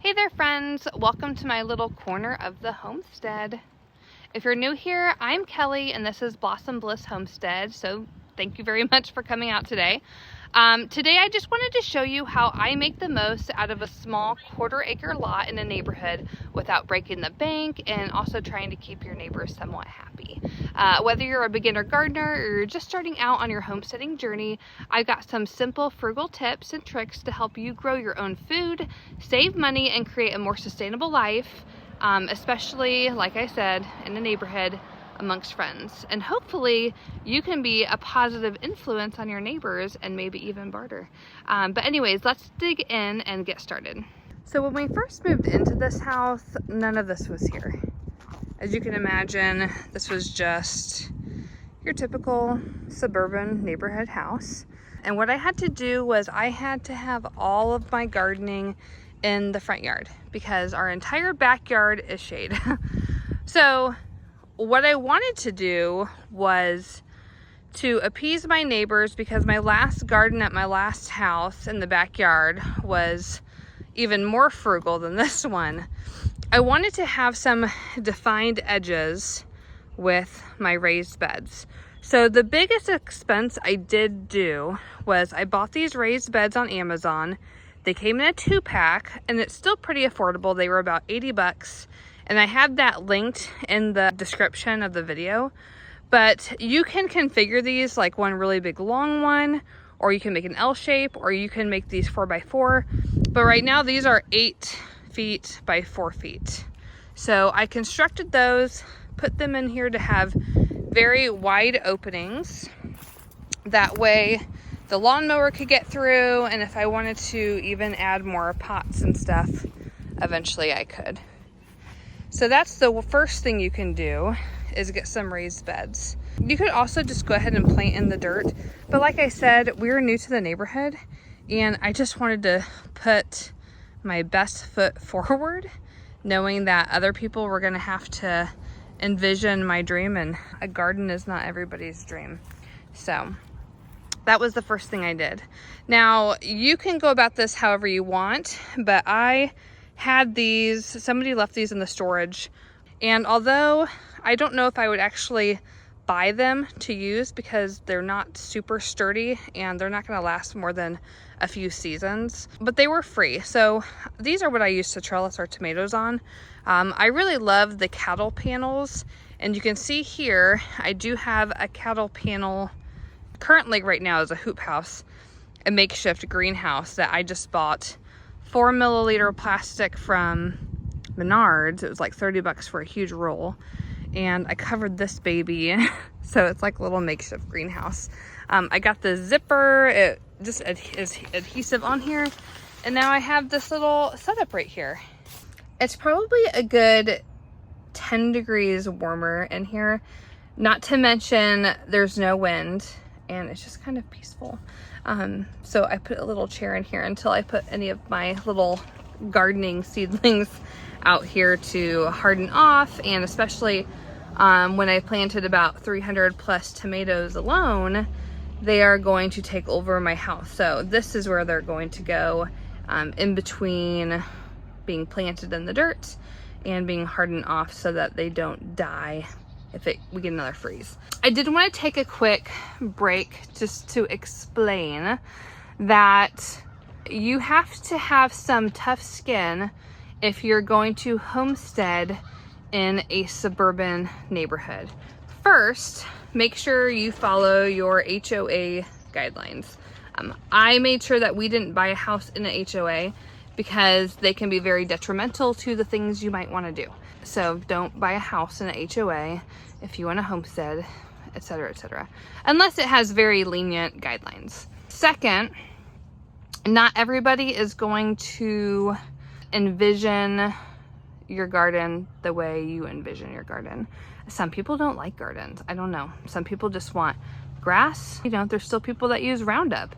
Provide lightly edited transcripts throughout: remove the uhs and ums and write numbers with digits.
Hey there friends, welcome to my little corner of the homestead. If you're new here, I'm Kelly and this is Blossom Bliss Homestead, so thank you very much for coming out today. Today I just wanted to show you how I make the most out of a small quarter-acre lot in a neighborhood without breaking the bank and also trying to keep your neighbors somewhat happy. Whether you're a beginner gardener or you're just starting out on your homesteading journey, I've got some simple frugal tips and tricks to help you grow your own food, save money, and create a more sustainable life, especially, like I said, in a neighborhood amongst friends. And hopefully you can be a positive influence on your neighbors and maybe even barter. But anyways, let's dig in and get started. So when we first moved into this house, none of this was here. As you can imagine, this was just your typical suburban neighborhood house. And what I had to do was I had to have all of my gardening in the front yard because our entire backyard is shade. So what I wanted to do was to appease my neighbors because my last garden at my last house in the backyard was even more frugal than this one. I wanted to have some defined edges with my raised beds. So the biggest expense I did do was I bought these raised beds on Amazon. They came in a 2-pack and it's still pretty affordable. They were about 80 bucks. And I have that linked in the description of the video. But you can configure these like one really big long one, or you can make an L shape, or you can make these 4x4. But right now these are 8 feet by 4 feet. So I constructed those, put them in here to have very wide openings. That way the lawnmower could get through, and if I wanted to even add more pots and stuff, eventually I could. So that's the first thing you can do, is get some raised beds. You could also just go ahead and plant in the dirt. But like I said, we're new to the neighborhood and I just wanted to put my best foot forward, knowing that other people were gonna have to envision my dream, and a garden is not everybody's dream. So that was the first thing I did. Now you can go about this however you want, but I had these, somebody left these in the storage, and although I don't know if I would actually buy them to use because they're not super sturdy and they're not going to last more than a few seasons, but they were free. So these are what I used to trellis our tomatoes on. I really love the cattle panels, and you can see here I do have a cattle panel currently right now as a hoop house, a makeshift greenhouse that I just bought 4 milliliter plastic from Menards. It was like 30 bucks for a huge roll. And I covered this baby. So it's like a little makeshift greenhouse. I got the zipper, it just is adhesive on here. And now I have this little setup right here. It's probably a good 10 degrees warmer in here. Not to mention there's no wind and it's just kind of peaceful. So I put a little chair in here until I put any of my little gardening seedlings out here to harden off, and especially when I planted about 300 plus tomatoes alone, they are going to take over my house. So this is where they're going to go, in between being planted in the dirt and being hardened off so that they don't die if we get another freeze. I did want to take a quick break just to explain that you have to have some tough skin if you're going to homestead in a suburban neighborhood. First, make sure you follow your HOA guidelines. I made sure that we didn't buy a house in an HOA because they can be very detrimental to the things you might want to do. So don't buy a house in an HOA if you want to homestead, etc., etc., unless it has very lenient guidelines. Second, not everybody is going to envision your garden the way you envision your garden. Some people don't like gardens. I don't know. Some people just want grass. You know, there's still people that use Roundup.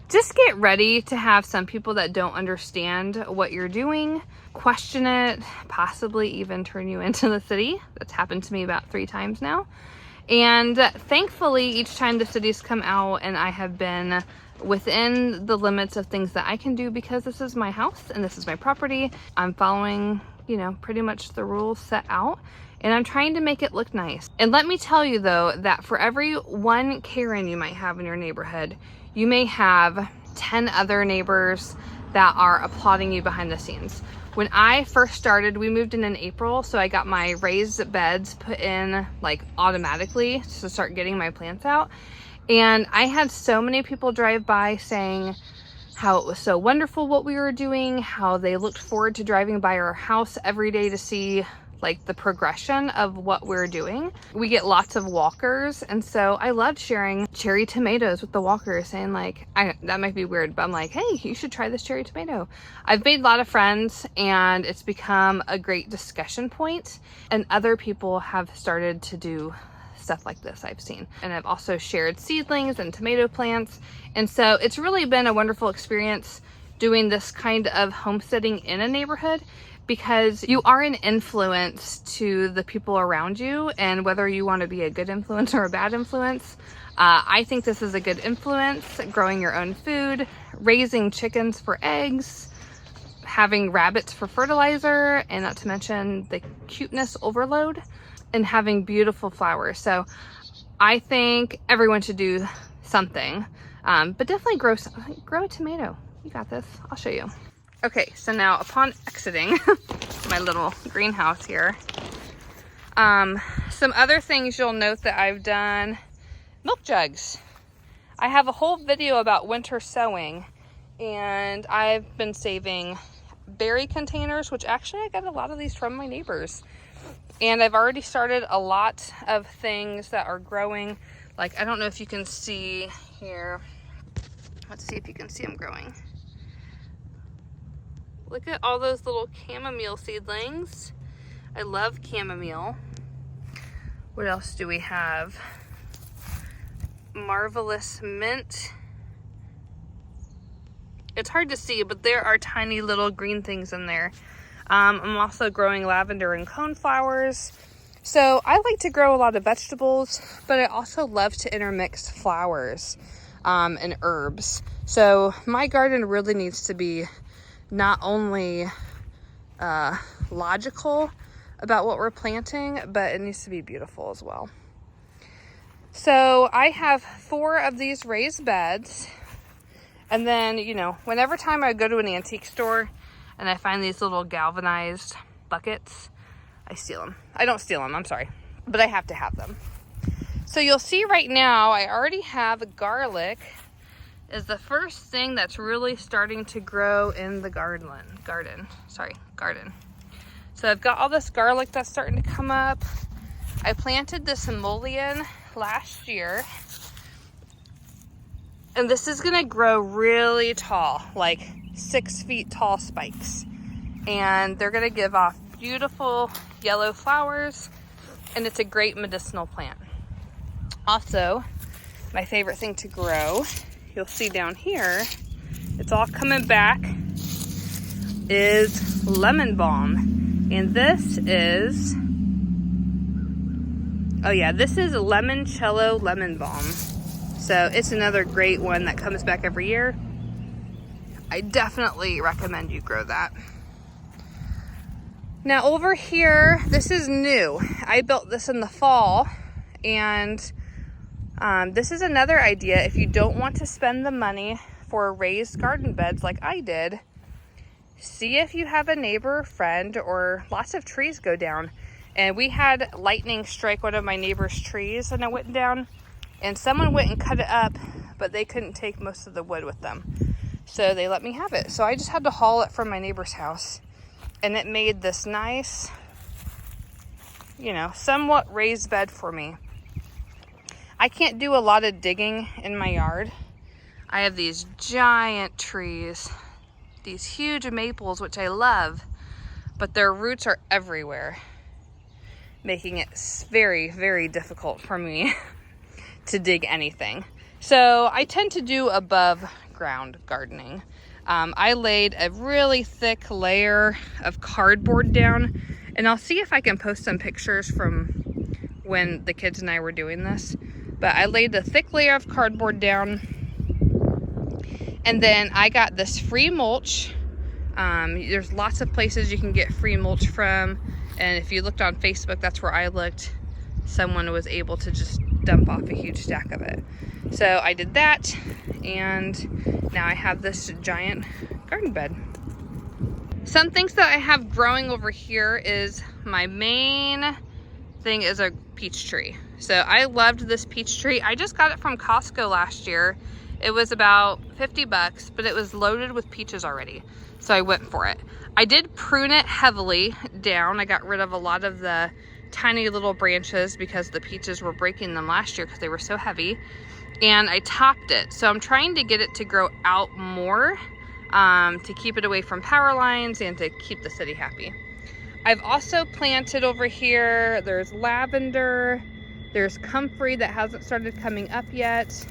Just get ready to have some people that don't understand what you're doing, question it, possibly even turn you into the city. That's happened to me about 3 times now. And thankfully, each time the cities come out and I have been within the limits of things that I can do, because this is my house and this is my property. I'm following, you know, pretty much the rules set out, and I'm trying to make it look nice. And let me tell you though, that for every one Karen you might have in your neighborhood, you may have 10 other neighbors that are applauding you behind the scenes. When I first started, we moved in April, so I got my raised beds put in like automatically to start getting my plants out. And I had so many people drive by saying how it was so wonderful what we were doing, how they looked forward to driving by our house every day to see like the progression of what we're doing. We get lots of walkers, and so I loved sharing cherry tomatoes with the walkers, saying like, that might be weird, but I'm like, hey, you should try this cherry tomato. I've made a lot of friends, and it's become a great discussion point, and other people have started to do stuff like this, I've seen. And I've also shared seedlings and tomato plants, and so it's really been a wonderful experience doing this kind of homesteading in a neighborhood, because you are an influence to the people around you, and whether you want to be a good influence or a bad influence, I think this is a good influence. Growing your own food, raising chickens for eggs, having rabbits for fertilizer, and not to mention the cuteness overload, and having beautiful flowers. So I think everyone should do something, but definitely grow a tomato. You got this. I'll show you. Okay, so now upon exiting my little greenhouse here, some other things you'll note that I've done: milk jugs. I have a whole video about winter sowing, and I've been saving berry containers, which actually I got a lot of these from my neighbors. And I've already started a lot of things that are growing. Like, I don't know if you can see here. Let's see if you can see them growing. Look at all those little chamomile seedlings. I love chamomile. What else do we have? Marvelous mint. It's hard to see, but there are tiny little green things in there. I'm also growing lavender and coneflowers. So I like to grow a lot of vegetables, but I also love to intermix flowers and herbs. So my garden really needs to be not only logical about what we're planting, but it needs to be beautiful as well. So I have 4 of these raised beds, and then, you know, whenever time I go to an antique store and I find these little galvanized buckets, I steal them. I don't steal them, I'm sorry, but I have to have them. So you'll see right now I already have garlic is the first thing that's really starting to grow in the garden. So I've got all this garlic that's starting to come up. I planted this emollient last year, and this is gonna grow really tall, like 6 feet tall spikes, and they're gonna give off beautiful yellow flowers, and it's a great medicinal plant. Also, my favorite thing to grow, you'll see down here, it's all coming back, is lemon balm. And this is, oh yeah, this is limoncello lemon balm. So it's another great one that comes back every year. I definitely recommend you grow that. Now over here, this is new. I built this in the fall, and this is another idea. If you don't want to spend the money for raised garden beds like I did, see if you have a neighbor, friend, or lots of trees go down. And we had lightning strike one of my neighbor's trees, and it went down, and someone went and cut it up, but they couldn't take most of the wood with them. So they let me have it. So I just had to haul it from my neighbor's house, and it made this nice, you know, somewhat raised bed for me. I can't do a lot of digging in my yard. I have these giant trees, these huge maples, which I love, but their roots are everywhere, making it very, very difficult for me to dig anything. So I tend to do above ground gardening. I laid a really thick layer of cardboard down, and I'll see if I can post some pictures from when the kids and I were doing this. But I laid a thick layer of cardboard down, And then I got this free mulch. There's lots of places you can get free mulch from. And if you looked on Facebook, that's where I looked. Someone was able to just dump off a huge stack of it. So I did that, and now I have this giant garden bed. Some things that I have growing over here is my main thing is a peach tree. So I loved this peach tree. I just got it from Costco last year. It was about 50 bucks, but it was loaded with peaches already. So I went for it. I did prune it heavily down. I got rid of a lot of the tiny little branches because the peaches were breaking them last year because they were so heavy. And I topped it. So I'm trying to get it to grow out more to keep it away from power lines and to keep the city happy. I've also planted over here, there's lavender, there's comfrey that hasn't started coming up yet.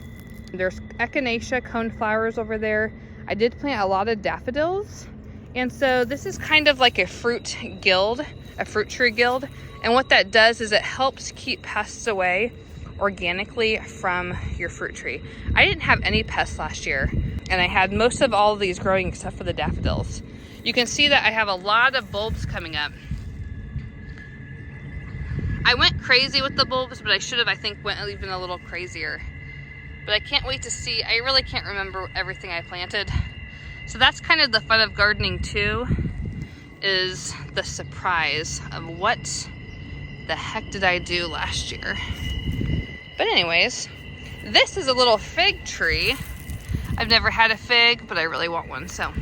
There's echinacea coneflowers over there. I did plant a lot of daffodils. And so this is kind of like a fruit guild, a fruit tree guild. And what that does is it helps keep pests away organically from your fruit tree. I didn't have any pests last year, and I had most of all of these growing except for the daffodils. You can see that I have a lot of bulbs coming up. I went crazy with the bulbs, but I should have, I think, went even a little crazier. But I can't wait to see. I really can't remember everything I planted. So that's kind of the fun of gardening too, is the surprise of what the heck did I do last year. But anyways, this is a little fig tree. I've never had a fig, but I really want one. So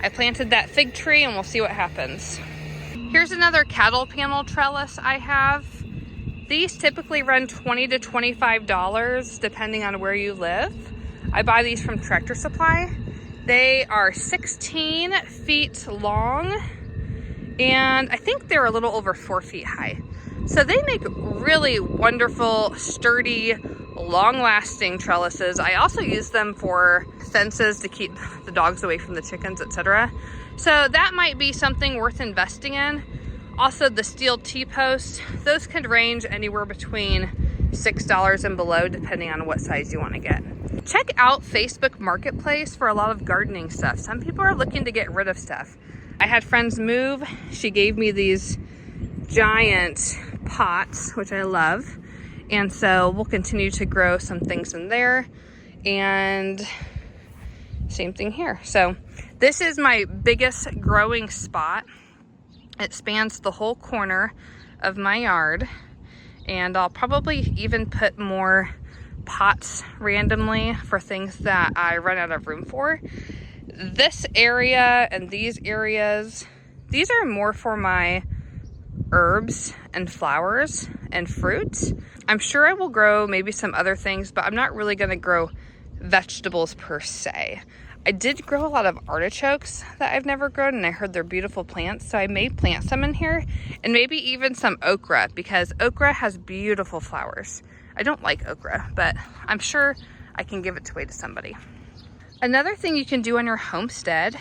I planted that fig tree and we'll see what happens. Here's another cattle panel trellis I have. These typically run $20 to $25 depending on where you live. I buy these from Tractor Supply. They are 16 feet long and I think they're a little over 4 feet high. So they make really wonderful, sturdy, long-lasting trellises. I also use them for fences to keep the dogs away from the chickens, etc. So that might be something worth investing in. Also the steel T-posts, those can range anywhere between $6 and below depending on what size you want to get. Check out Facebook Marketplace for a lot of gardening stuff. Some people are looking to get rid of stuff. I had friends move. She gave me these giant pots, which I love. And so we'll continue to grow some things in there. And same thing here. So this is my biggest growing spot. It spans the whole corner of my yard. And I'll probably even put more pots randomly for things that I run out of room for. This area and these areas, these are more for my herbs and flowers and fruits. I'm sure I will grow maybe some other things, but I'm not really going to grow vegetables per se. I did grow a lot of artichokes that I've never grown, and I heard they're beautiful plants, so I may plant some in here, and maybe even some okra, because okra has beautiful flowers. I don't like okra, but I'm sure I can give it away to somebody. Another thing you can do on your homestead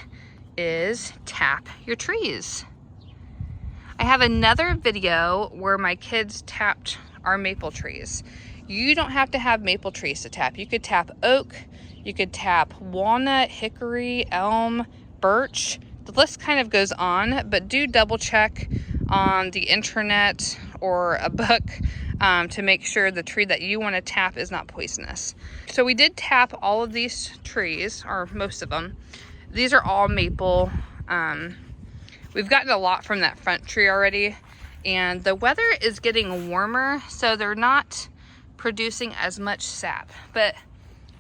is tap your trees. I have another video where my kids tapped our maple trees. You don't have to have maple trees to tap. You could tap oak, you could tap walnut, hickory, elm, birch. The list kind of goes on, but do double check on the internet or a book to make sure the tree that you want to tap is not poisonous. So we did tap all of these trees, or most of them. These are all maple. We've gotten a lot from that front tree already, and the weather is getting warmer, so they're not producing as much sap. But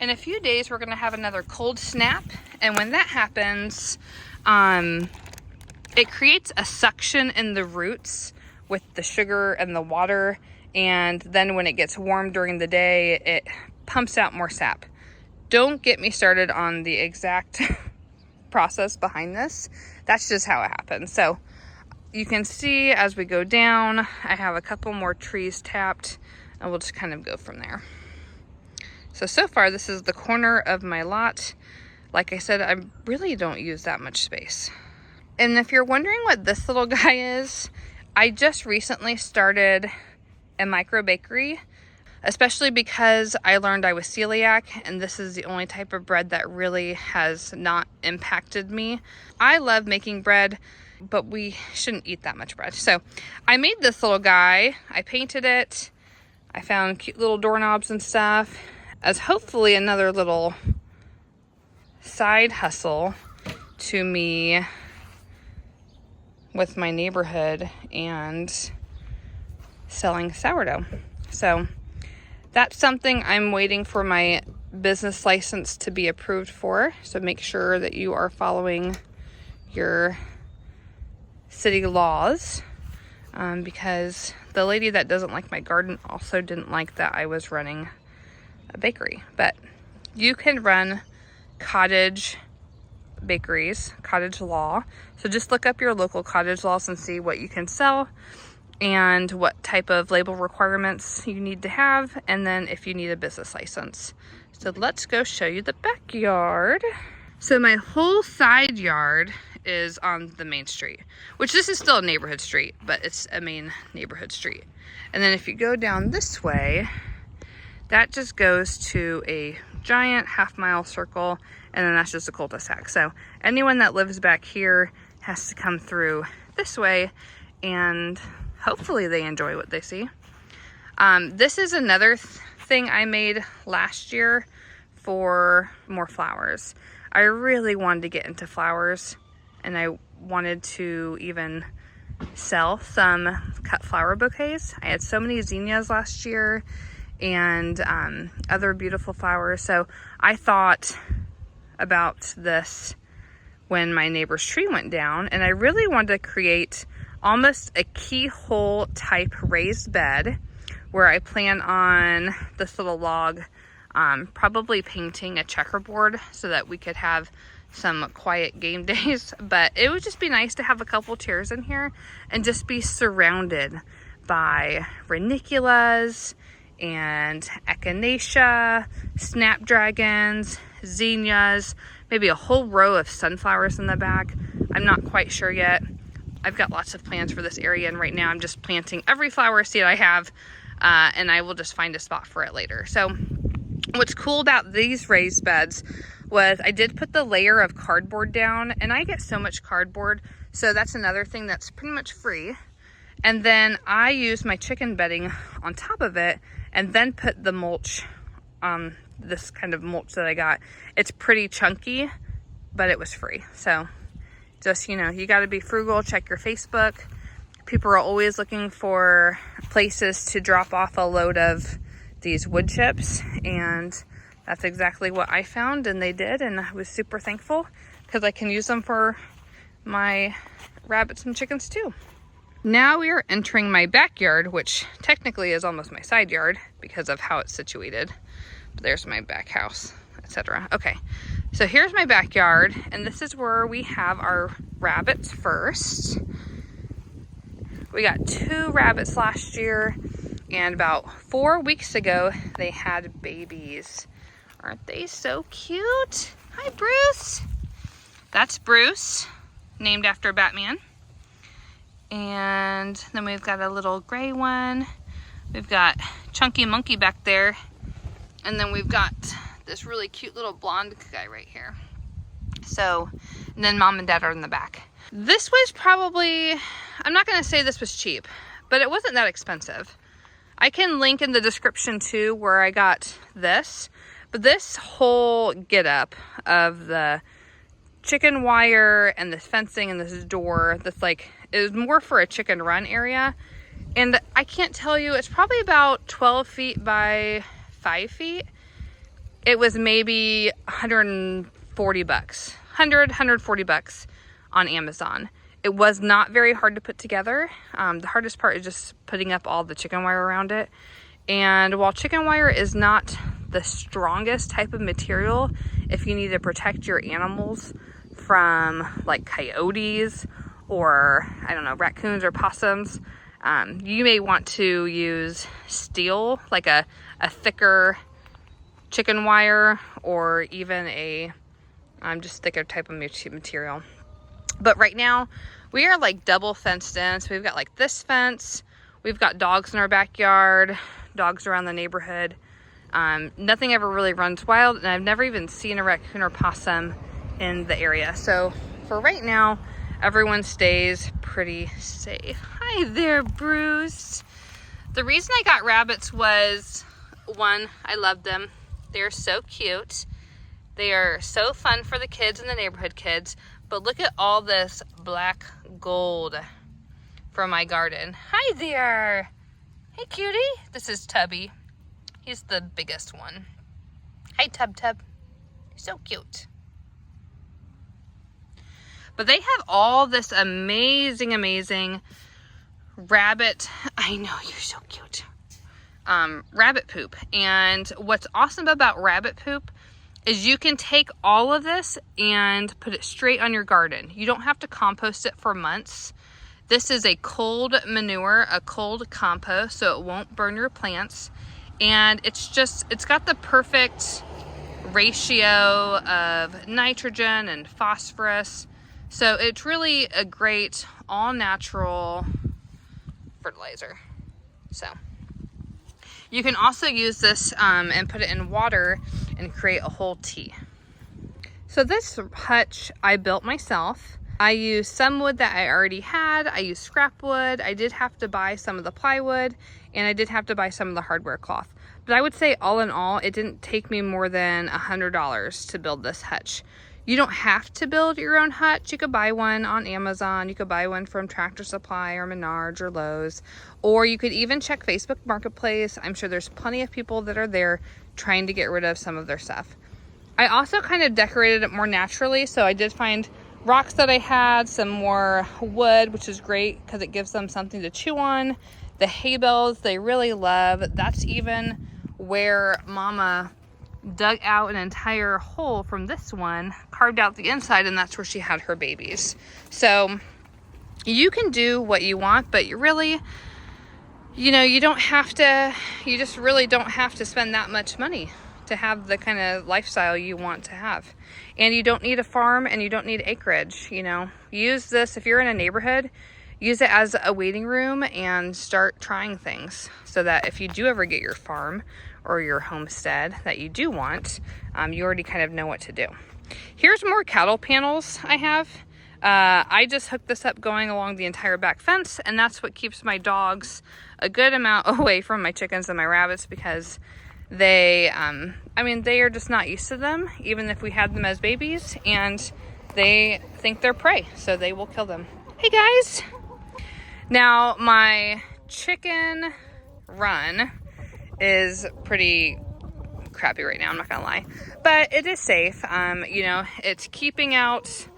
in a few days, we're gonna have another cold snap, and when that happens, it creates a suction in the roots with the sugar and the water, and then when it gets warm during the day, it pumps out more sap. Don't get me started on the exact process behind this. That's just how it happens. So you can see as we go down, I have a couple more trees tapped, and we'll just kind of go from there. So far this is the corner of my lot. Like I said, I really don't use that much space. And if you're wondering what this little guy is, I just recently started a micro bakery. especially because I learned I was celiac, and this is the only type of bread that really has not impacted me. I love making bread, but we shouldn't eat that much bread. So I made this little guy. I painted it. I found cute little doorknobs and stuff as hopefully another little side hustle to me with my neighborhood and selling sourdough. So that's something I'm waiting for my business license to be approved for. So make sure that you are following your city laws, because the lady that doesn't like my garden also didn't like that I was running a bakery. But you can run cottage bakeries, cottage law. So just look up your local cottage laws and see what you can sell and what type of label requirements you need to have, and then if you need a business license. So let's go show you the backyard. So my whole side yard is on the main street, which this is still a neighborhood street, but it's a main neighborhood street. And then if you go down this way, that just goes to a giant half-mile circle, and then that's just a cul-de-sac. So anyone that lives back here has to come through this way, and hopefully they enjoy what they see. This is another thing I made last year for more flowers. I really wanted to get into flowers, and I wanted to even sell some cut flower bouquets. I had so many zinnias last year and other beautiful flowers. So I thought about this when my neighbor's tree went down, and I really wanted to create almost a keyhole type raised bed where I plan on this little log probably painting a checkerboard so that we could have some quiet game days. But it would just be nice to have a couple chairs in here and just be surrounded by ranunculus and echinacea, snapdragons, zinnias, maybe a whole row of sunflowers in the back. I'm not quite sure yet. I've got lots of plans for this area, and right now I'm just planting every flower seed I have, and I will just find a spot for it later. So what's cool about these raised beds was I did put the layer of cardboard down, and I get so much cardboard, so that's another thing that's pretty much free. And then I used my chicken bedding on top of it, and then put the mulch, this kind of mulch that I got. It's pretty chunky, but it was free. So just, you know, you got to be frugal. Check your Facebook. People are always looking for places to drop off a load of these wood chips, and that's exactly what I found, and they did, and I was super thankful because I can use them for my rabbits and chickens too. Now we are entering my backyard, which technically is almost my side yard because of how it's situated. But there's my back house, etc. Okay, so here's my backyard, and this is where we have our rabbits first. We got 2 rabbits last year, and about 4 weeks ago, they had babies. Aren't they so cute? Hi, Bruce. That's Bruce, named after Batman. And then we've got a little gray one. We've got Chunky Monkey back there. And then we've got this really cute little blonde guy right here. So, and then Mom and Dad are in the back. This was probably, I'm not gonna say this was cheap, but it wasn't that expensive. I can link in the description too where I got this. But this whole getup of the chicken wire and this fencing and this door, that's like, it was more for a chicken run area. And I can't tell you, it's probably about 12 feet by 5 feet. It was maybe 140 bucks, 140 bucks on Amazon. It was not very hard to put together. The hardest part is just putting up all the chicken wire around it. And while chicken wire is not the strongest type of material, if you need to protect your animals from like coyotes or, I don't know, raccoons or possums, you may want to use steel, like a thicker chicken wire, or even a just thicker type of material. But right now we are like double fenced in. So we've got like this fence, we've got dogs in our backyard, dogs around the neighborhood. Nothing ever really runs wild, and I've never even seen a raccoon or possum in the area. So for right now, everyone stays pretty safe. Hi there, Bruce. The reason I got rabbits was, one, I love them. They're so cute. They are so fun for the kids and the neighborhood kids. But look at all this black gold from my garden. Hi there. Hey, cutie. This is Tubby. He's the biggest one. Hi, Tub. So cute. But they have all this amazing rabbit. I know, you're so cute. Rabbit poop. And what's awesome about rabbit poop is you can take all of this and put it straight on your garden. You don't have to compost it for months. This is a cold manure, a cold compost, so it won't burn your plants. And it's got the perfect ratio of nitrogen and phosphorus. So it's really a great all natural fertilizer. So you can also use this and put it in water and create a whole tea. So this hutch I built myself. I used some wood that I already had. I used scrap wood. I did have to buy some of the plywood, and I did have to buy some of the hardware cloth. But I would say all in all, it didn't take me more than $100 to build this hutch. You don't have to build your own hutch. You could buy one on Amazon. You could buy one from Tractor Supply or Menards or Lowe's. Or you could even check Facebook Marketplace. I'm sure there's plenty of people that are there trying to get rid of some of their stuff. I also kind of decorated it more naturally. So I did find rocks that I had, some more wood, which is great because it gives them something to chew on. The hay bales they really love. That's even where Mama dug out an entire hole from this one, carved out the inside, and that's where she had her babies. So you can do what you want, but you really, you just really don't have to spend that much money to have the kind of lifestyle you want to have. And you don't need a farm, and you don't need acreage. Use this if you're in a neighborhood. Use it as a waiting room and start trying things so that if you do ever get your farm or your homestead that you do want, you already kind of know what to do. Here's more cattle panels I have. I just hooked this up going along the entire back fence, and that's what keeps my dogs a good amount away from my chickens and my rabbits, because they are just not used to them, even if we had them as babies, and they think they're prey, so they will kill them. Hey guys! Now, my chicken run is pretty crappy right now, I'm not gonna lie, but it is safe. It's keeping out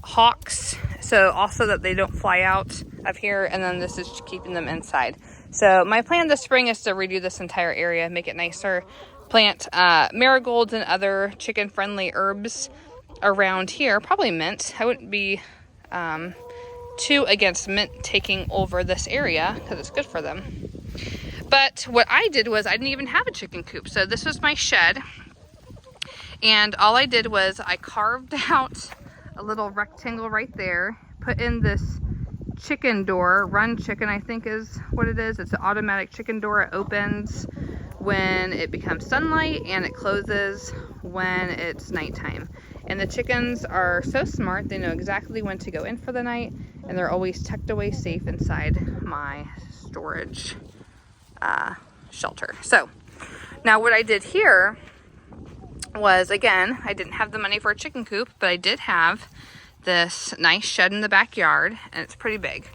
hawks, so also that they don't fly out of here, and then this is keeping them inside. So my plan this spring is to redo this entire area, make it nicer, plant marigolds and other chicken friendly herbs around here, probably mint. I wouldn't be too against mint taking over this area because it's good for them. But what I did was I didn't even have a chicken coop. So this was my shed, and all I did was I carved out a little rectangle right there, put in this chicken door, run chicken I think is what it is. It's an automatic chicken door. It opens when it becomes sunlight and it closes when it's nighttime. And the chickens are so smart, they know exactly when to go in for the night, and they're always tucked away safe inside my storage shelter. So now what I did here was, again, I didn't have the money for a chicken coop, but I did have this nice shed in the backyard, and it's pretty big.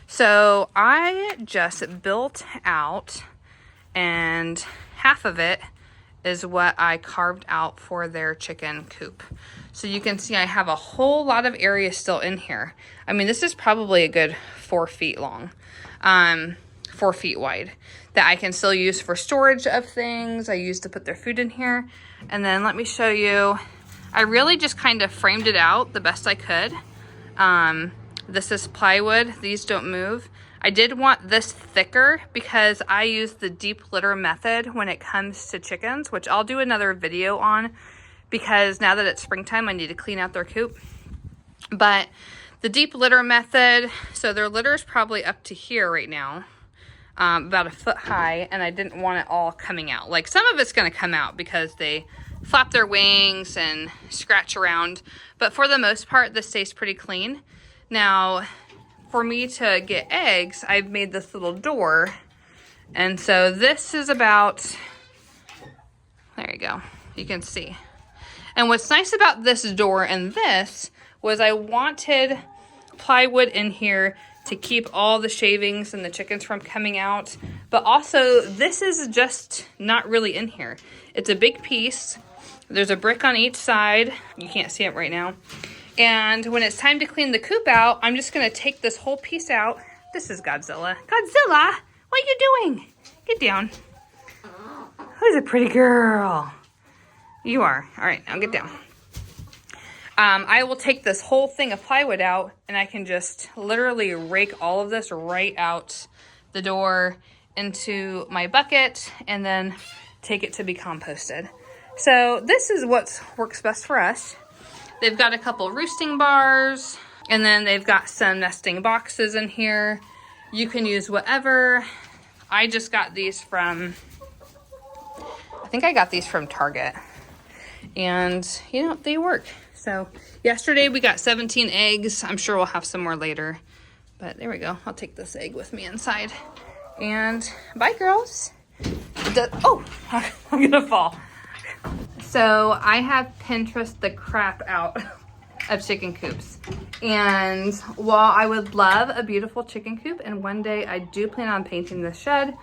So I just built out, and half of it is what I carved out for their chicken coop. So you can see I have a whole lot of area still in here. I mean, this is probably a good 4 feet long, 4 feet wide, that I can still use for storage of things. I used to put their food in here. And then let me show you, I really just kind of framed it out the best I could. This is plywood, these don't move. I did want this thicker because I use the deep litter method when it comes to chickens, which I'll do another video on, because now that it's springtime, I need to clean out their coop. But the deep litter method, so their litter is probably up to here right now. about 1 foot high, and I didn't want it all coming out. Like, some of it's going to come out because they flap their wings and scratch around, but for the most part, this stays pretty clean. Now, for me to get eggs, I've made this little door, and so this is about, there you go, you can see. And what's nice about this door and this was I wanted plywood in here to keep all the shavings and the chickens from coming out. But also, this is just not really in here. It's a big piece. There's a brick on each side. You can't see it right now. And when it's time to clean the coop out, I'm just gonna take this whole piece out. This is Godzilla. Godzilla, what are you doing? Get down. Who's a pretty girl? You are. All right, now get down. I will take this whole thing of plywood out, and I can just literally rake all of this right out the door into my bucket and then take it to be composted. So this is what works best for us. They've got a couple roosting bars, and then they've got some nesting boxes in here. You can use whatever. I just got these from, I think I got these from Target. And, you know, they work. So yesterday we got 17 eggs. I'm sure we'll have some more later. But there we go. I'll take this egg with me inside. And bye, girls. Oh, I'm going to fall. So I have Pinterest the crap out of chicken coops. And while I would love a beautiful chicken coop, and one day I do plan on painting this shed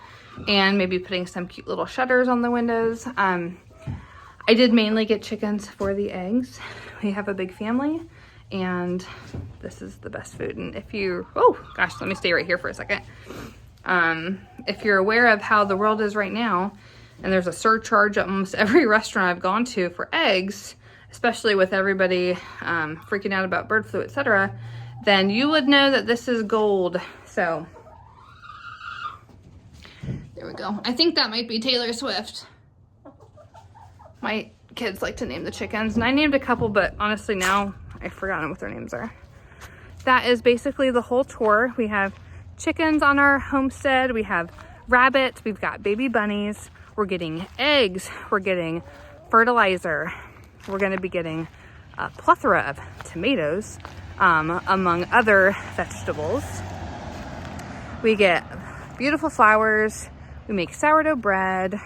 and maybe putting some cute little shutters on the windows. I did mainly get chickens for the eggs. We have a big family, and this is the best food. And if you, oh gosh, let me stay right here for a second. If you're aware of how the world is right now, and there's a surcharge at almost every restaurant I've gone to for eggs, especially with everybody freaking out about bird flu, etc., then you would know that this is gold. So there we go. I think that might be Taylor Swift. My kids like to name the chickens, and I named a couple, but honestly now I've forgotten what their names are. That is basically the whole tour. We have chickens on our homestead, we have rabbits, we've got baby bunnies, we're getting eggs, we're getting fertilizer, we're going to be getting a plethora of tomatoes, among other vegetables. We get beautiful flowers, we make sourdough bread.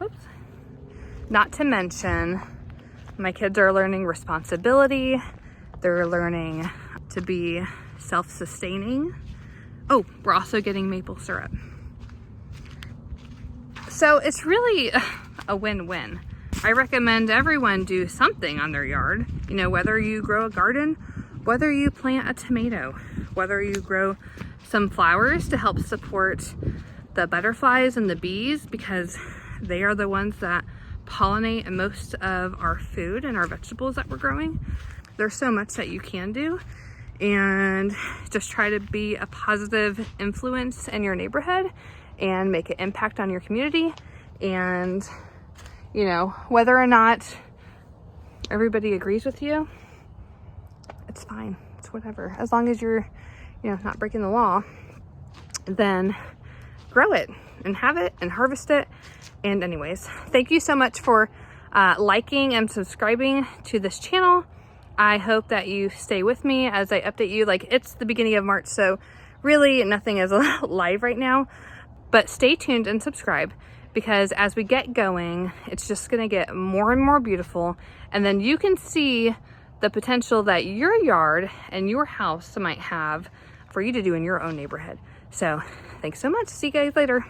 Oops. Not to mention, my kids are learning responsibility. They're learning to be self-sustaining. Oh, we're also getting maple syrup. So it's really a win-win. I recommend everyone do something on their yard. You know, whether you grow a garden, whether you plant a tomato, whether you grow some flowers to help support the butterflies and the bees, because they are the ones that pollinate most of our food and our vegetables that we're growing. There's so much that you can do, and just try to be a positive influence in your neighborhood and make an impact on your community. And you know, whether or not everybody agrees with you, it's fine, it's whatever, as long as you're, you know, not breaking the law. Then grow it and have it and harvest it. And anyways, thank you so much for liking and subscribing to this channel. I hope that you stay with me as I update you. Like, it's the beginning of March, so really nothing is live right now, but stay tuned and subscribe, because as we get going, it's just gonna get more and more beautiful, and then you can see the potential that your yard and your house might have for you to do in your own neighborhood. So thanks so much. See you guys later.